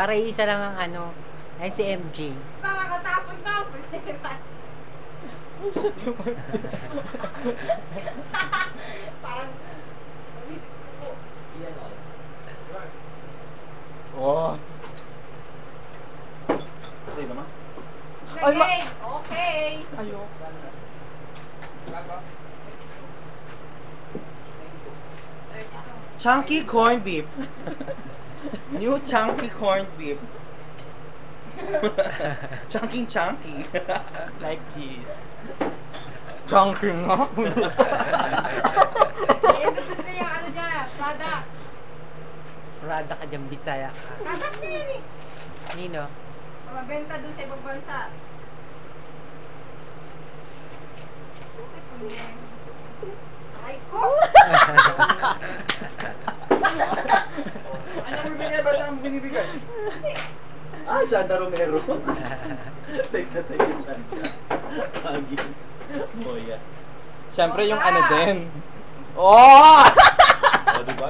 Para isa lang ang ano, ay si MJ. Nakakatapon na, pwede. Oh, shit naman. Parang, lips ko po. Oh. Okay naman. Ay, Okay, okay. Ayoko. Chunky corned beef. New chunky corned beef. Chunky chunky. Like this. Chunky nga. I-introduce ko yung ano dyan, product. Rada ka dyan, Bisaya ka. Product na yan eh. Nino? Mabenta doon sa ibang bansa. Ay ko! Anong bibigay ba saan binibigay? Ah, Chanda Romero. Say na say na Chanda. Agi. Moya. Siyempre yung ano din. Oh! Oh, diba?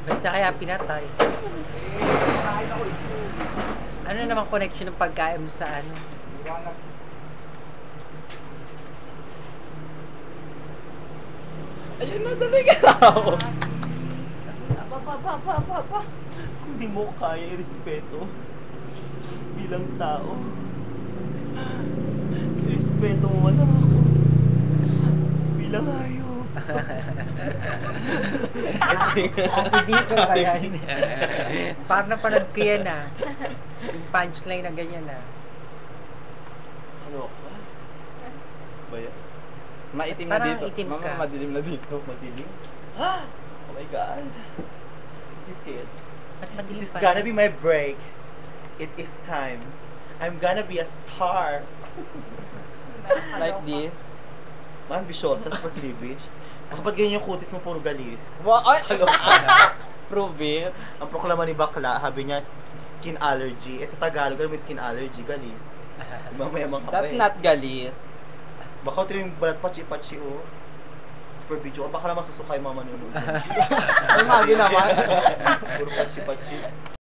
Ba't siya kaya pinatay? Ano naman connection ng pagkain mo sa ano? Ayun na, daligaw! Pa. Kung di mo kaya irespeto bilang tao, irespeto mo lang ako bilang hayop. Hindi ko ba yan? Parang napanood ko yan ah. Yung punchline na ganyan ah. Ano ka? Ba yan? Maitim na Parang dito. itim Mama, ka. madilim na dito. Madilim? Ah! Oh my God. This is it. Ba't madilim This is pa gonna yan? be my break. It is time. I'm gonna be a star. Like this. Man, bisyosa sa cleavage. Kapag ganyan yung kutis mo, puro galis. Prove it. Ang proklama ni Bakla, sabi niya, skin allergy. Eh sa Tagalog, ano may skin allergy? Galis. Mamaya ka pa That's eh. not galis. Baka ito yung balat pachi-pachi oh. Super video. Baka naman susukay mama nunod. Ay, magi naman. Puro pachi-pachi.